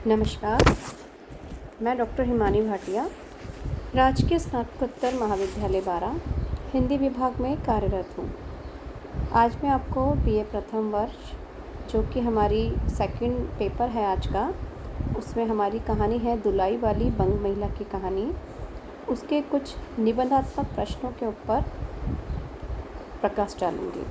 नमस्कार, मैं डॉक्टर हिमानी भाटिया, राजकीय स्नातकोत्तर महाविद्यालय बारा, हिंदी विभाग में कार्यरत हूँ। आज मैं आपको बीए प्रथम वर्ष, जो कि हमारी सेकंड पेपर है आज का, उसमें हमारी कहानी है दुलाई वाली बंग महिला की कहानी। उसके कुछ निबंधात्मक प्रश्नों के ऊपर प्रकाश डालूँगी।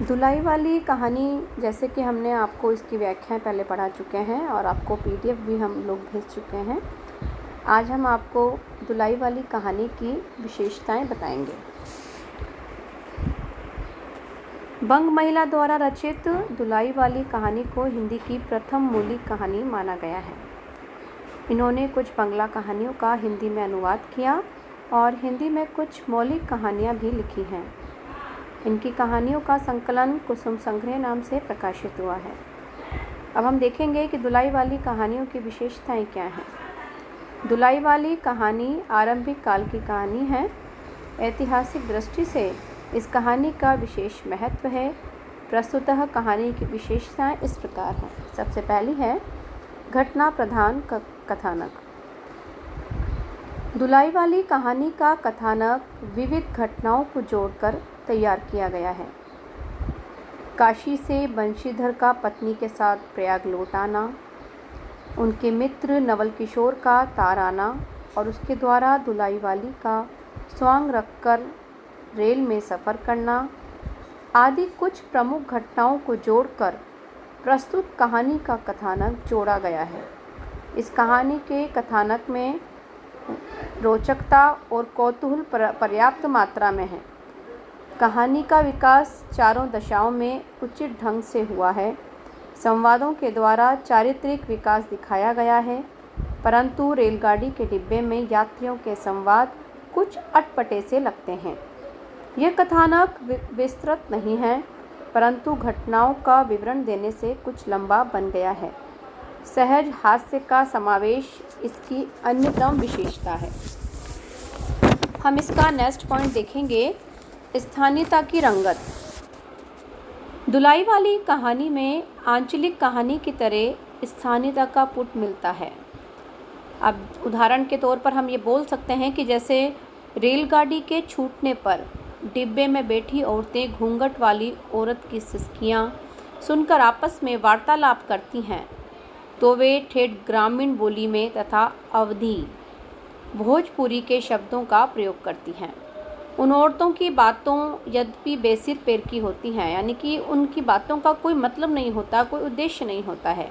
दुलाई वाली कहानी, जैसे कि हमने आपको इसकी व्याख्याएं पहले पढ़ा चुके हैं और आपको पीडीएफ भी हम लोग भेज चुके हैं। आज हम आपको दुलाई वाली कहानी की विशेषताएं बताएंगे। बंग महिला द्वारा रचित दुलाई वाली कहानी को हिंदी की प्रथम मौलिक कहानी माना गया है। इन्होंने कुछ बंगला कहानियों का हिंदी में अनुवाद किया और हिंदी में कुछ मौलिक कहानियाँ भी लिखी हैं। इनकी कहानियों का संकलन कुसुम संग्रह नाम से प्रकाशित हुआ है। अब हम देखेंगे कि दुलाई वाली कहानियों की विशेषताएं क्या हैं। दुलाई वाली कहानी आरंभिक काल की कहानी है। ऐतिहासिक दृष्टि से इस कहानी का विशेष महत्व है। प्रस्तुतः कहानी की विशेषताएं इस प्रकार हैं। सबसे पहली है घटना प्रधान कथानक। दुलाई वाली कहानी का कथानक विविध घटनाओं को जोड़कर तैयार किया गया है। काशी से बंशीधर का पत्नी के साथ प्रयाग लौट आना, उनके मित्र नवल किशोर का तार आना और उसके द्वारा दुलाई वाली का स्वांग रखकर रेल में सफ़र करना आदि कुछ प्रमुख घटनाओं को जोड़कर प्रस्तुत कहानी का कथानक जोड़ा गया है। इस कहानी के कथानक में रोचकता और कौतूहल पर्याप्त मात्रा में है। कहानी का विकास चारों दशाओं में उचित ढंग से हुआ है। संवादों के द्वारा चारित्रिक विकास दिखाया गया है, परंतु रेलगाड़ी के डिब्बे में यात्रियों के संवाद कुछ अटपटे से लगते हैं। यह कथानक विस्तृत नहीं है, परंतु घटनाओं का विवरण देने से कुछ लंबा बन गया है। सहज हास्य का समावेश इसकी अन्यतम विशेषता है। हम इसका नेक्स्ट पॉइंट देखेंगे, स्थानीयता की रंगत। दुलाई वाली कहानी में आंचलिक कहानी की तरह स्थानीयता का पुट मिलता है। अब उदाहरण के तौर पर हम ये बोल सकते हैं कि जैसे रेलगाड़ी के छूटने पर डिब्बे में बैठी औरतें घूंघट वाली औरत की सिसकियाँ सुनकर आपस में वार्तालाप करती हैं, तो वे ठेठ ग्रामीण बोली में तथा अवधी भोजपुरी के शब्दों का प्रयोग करती हैं। उन औरतों की बातों यद्यपि बेसिर पैर की होती हैं, यानी कि उनकी बातों का कोई मतलब नहीं होता, कोई उद्देश्य नहीं होता है,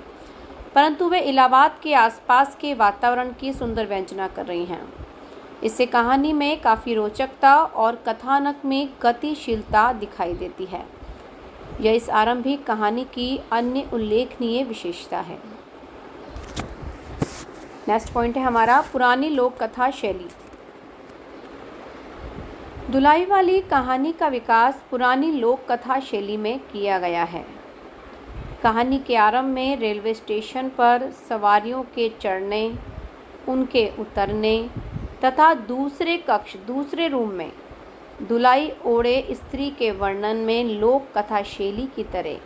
परंतु वे इलाहाबाद के आसपास के वातावरण की सुंदर व्यंजना कर रही हैं। इससे कहानी में काफ़ी रोचकता और कथानक में गतिशीलता दिखाई देती है। यह इस आरंभिक कहानी की अन्य उल्लेखनीय विशेषता है। नेक्स्ट पॉइंट है हमारा पुरानी लोक कथा शैली। दुलाई वाली कहानी का विकास पुरानी लोक कथा शैली में किया गया है। कहानी के आरंभ में रेलवे स्टेशन पर सवारियों के चढ़ने, उनके उतरने तथा दूसरे रूम में दुलाई ओढ़े स्त्री के वर्णन में लोक कथा शैली की तरह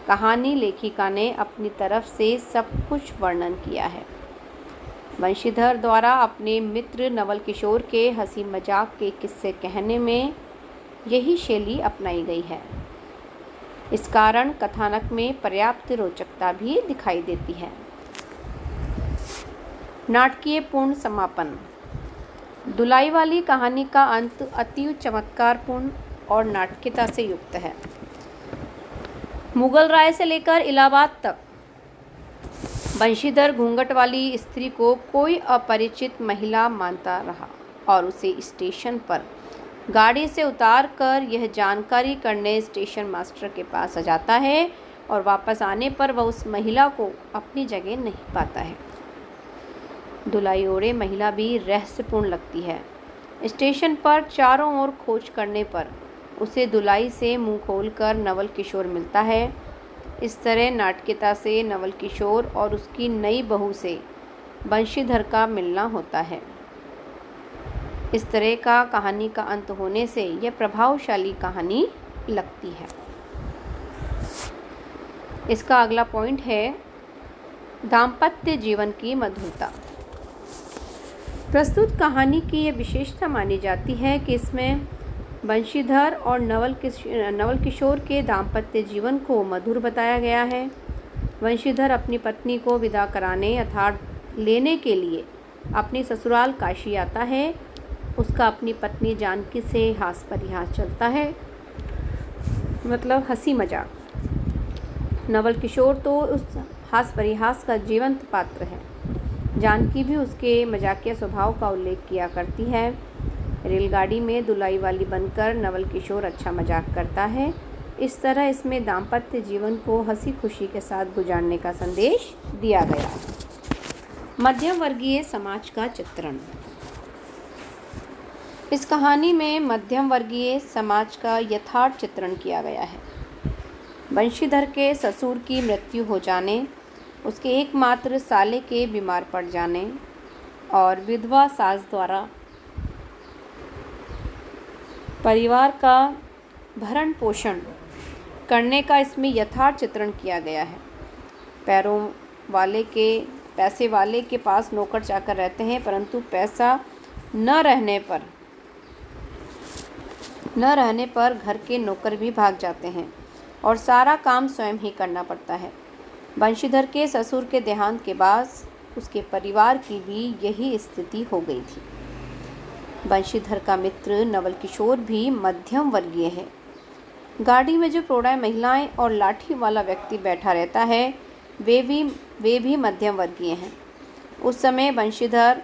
कहानी लेखिका ने अपनी तरफ से सब कुछ वर्णन किया है। बंशीधर द्वारा अपने मित्र नवल किशोर के हंसी मजाक के किस्से कहने में यही शैली अपनाई गई है। इस कारण कथानक में पर्याप्त रोचकता भी दिखाई देती है। नाटकीय पूर्ण समापन। दुलाई वाली कहानी का अंत अति चमत्कारपूर्ण और नाटकीयता से युक्त है। मुगल राय से लेकर इलाहाबाद तक बंशीधर घूंघट वाली स्त्री को कोई अपरिचित महिला मानता रहा और उसे स्टेशन पर गाड़ी से उतार कर यह जानकारी करने स्टेशन मास्टर के पास आ जाता है और वापस आने पर वह उस महिला को अपनी जगह नहीं पाता है। दुलाई ओढ़े महिला भी रहस्यपूर्ण लगती है। स्टेशन पर चारों ओर खोज करने पर उसे दुलाई से मुंह खोलकर नवल किशोर मिलता है। इस तरह नाटकीयता से नवल किशोर और उसकी नई बहू से बंशीधर का मिलना होता है। इस तरह का कहानी का अंत होने से यह प्रभावशाली कहानी लगती है। इसका अगला पॉइंट है दाम्पत्य जीवन की मधुरता। प्रस्तुत कहानी की ये विशेषता मानी जाती है कि इसमें बंशीधर और नवल किशोर के दाम्पत्य जीवन को मधुर बताया गया है। बंशीधर अपनी पत्नी को विदा कराने अर्थात लेने के लिए अपनी ससुराल काशी आता है। उसका अपनी पत्नी जानकी से हास परिहास चलता है, मतलब हंसी मजाक। नवल किशोर तो उस हास परिहास का जीवंत पात्र है। जानकी भी उसके मजाकिया स्वभाव का उल्लेख किया करती है। रेलगाड़ी में दुलाई वाली बनकर नवल किशोर अच्छा मजाक करता है। इस तरह इसमें दाम्पत्य जीवन को हंसी खुशी के साथ गुजारने का संदेश दिया गया। मध्यम वर्गीय समाज का चित्रण। इस कहानी में मध्यम वर्गीय समाज का यथार्थ चित्रण किया गया है। बंशीधर के ससुर की मृत्यु हो जाने, उसके एकमात्र साले के बीमार पड़ जाने और विधवा सास द्वारा परिवार का भरण पोषण करने का इसमें यथार्थ चित्रण किया गया है। पैसे वाले के पास नौकर चाकर रहते हैं, परंतु पैसा न रहने पर घर के नौकर भी भाग जाते हैं और सारा काम स्वयं ही करना पड़ता है। बंशीधर के ससुर के देहांत के बाद उसके परिवार की भी यही स्थिति हो गई थी। बंशीधर का मित्र नवल किशोर भी मध्यम वर्गीय है। गाड़ी में जो प्रौढ़ महिलाएं और लाठी वाला व्यक्ति बैठा रहता है वे भी मध्यम वर्गीय हैं। उस समय बंशीधर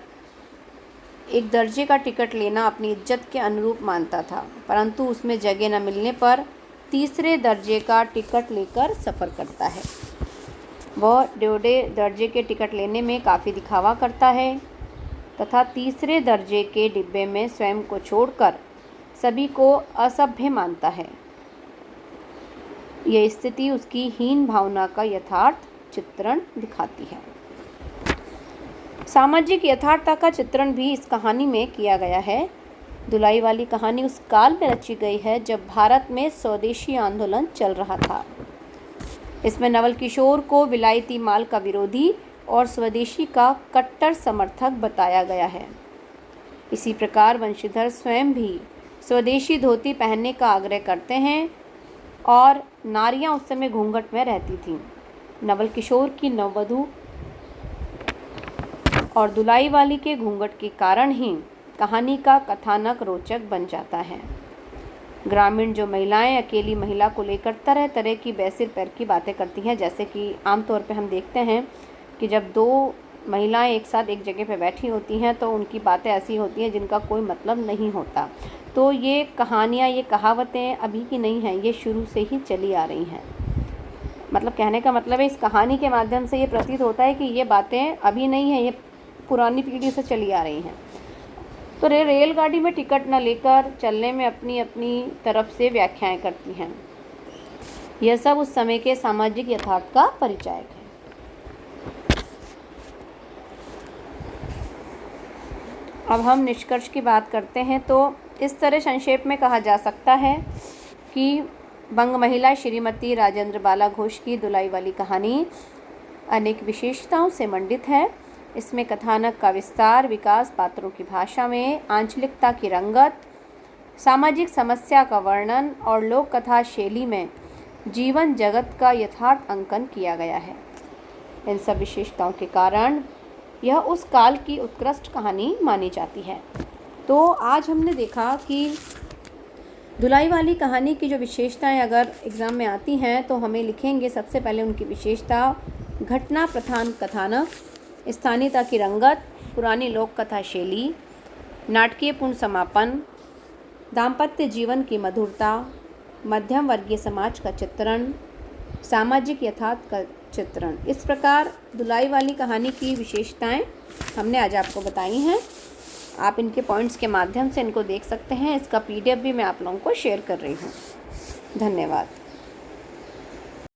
एक दर्जे का टिकट लेना अपनी इज्जत के अनुरूप मानता था, परंतु उसमें जगह न मिलने पर तीसरे दर्जे का टिकट लेकर सफ़र करता है। वह डोडे दर्जे के टिकट लेने में काफ़ी दिखावा करता है तथा तीसरे दर्जे के डिब्बे में स्वयं को छोड़कर सभी को असभ्य मानता है। यह स्थिति उसकी हीन भावना का यथार्थ चित्रण दिखाती है। सामाजिक यथार्थता का चित्रण भी इस कहानी में किया गया है। दुलाई वाली कहानी उस काल में रची गई है जब भारत में स्वदेशी आंदोलन चल रहा था। इसमें नवल किशोर को विलायती माल का विरोधी और स्वदेशी का कट्टर समर्थक बताया गया है। इसी प्रकार बंशीधर स्वयं भी स्वदेशी धोती पहनने का आग्रह करते हैं और नारियां उस समय घूंघट में रहती थीं। नवल किशोर की नववधु और दुलाई वाली के घूंघट के कारण ही कहानी का कथानक रोचक बन जाता है। ग्रामीण जो महिलाएं अकेली महिला को लेकर तरह तरह की बैसिर पैर की बातें करती हैं, जैसे कि आमतौर पर हम देखते हैं कि जब दो महिलाएं एक साथ एक जगह पर बैठी होती हैं तो उनकी बातें ऐसी होती हैं जिनका कोई मतलब नहीं होता। तो ये कहानियाँ, ये कहावतें अभी की नहीं हैं, ये शुरू से ही चली आ रही हैं। मतलब कहने का मतलब है इस कहानी के माध्यम से ये प्रतीत होता है कि ये बातें अभी नहीं हैं, ये पुरानी पीढ़ी से चली आ रही हैं। तो रेलगाड़ी में टिकट न लेकर चलने में अपनी अपनी तरफ से व्याख्याएं करती हैं। यह सब उस समय के सामाजिक यथार्थ का परिचायक है। अब हम निष्कर्ष की बात करते हैं तो इस तरह संक्षेप में कहा जा सकता है कि बंग महिला श्रीमती राजेंद्र बाला घोष की दुलाई वाली कहानी अनेक विशेषताओं से मंडित है। इसमें कथानक का विस्तार, विकास, पात्रों की भाषा में आंचलिकता की रंगत, सामाजिक समस्या का वर्णन और लोक कथा शैली में जीवन जगत का यथार्थ अंकन किया गया है। इन सब विशेषताओं के कारण यह उस काल की उत्कृष्ट कहानी मानी जाती है। तो आज हमने देखा कि दुलाई वाली कहानी की जो विशेषताएं अगर एग्ज़ाम में आती हैं तो हमें लिखेंगे सबसे पहले उनकी विशेषता: घटना प्रधान कथानक, स्थानीयता की रंगत, पुरानी लोक कथा शैली, नाटकीयपूर्ण समापन, दाम्पत्य जीवन की मधुरता, मध्यम वर्गीय समाज का चित्रण, सामाजिक यथार्थ का चित्रण। इस प्रकार दुलाई वाली कहानी की विशेषताएं हमने आज आपको बताई हैं। आप इनके पॉइंट्स के माध्यम से इनको देख सकते हैं। इसका PDF भी मैं आप लोगों को शेयर कर रही हूँ। धन्यवाद।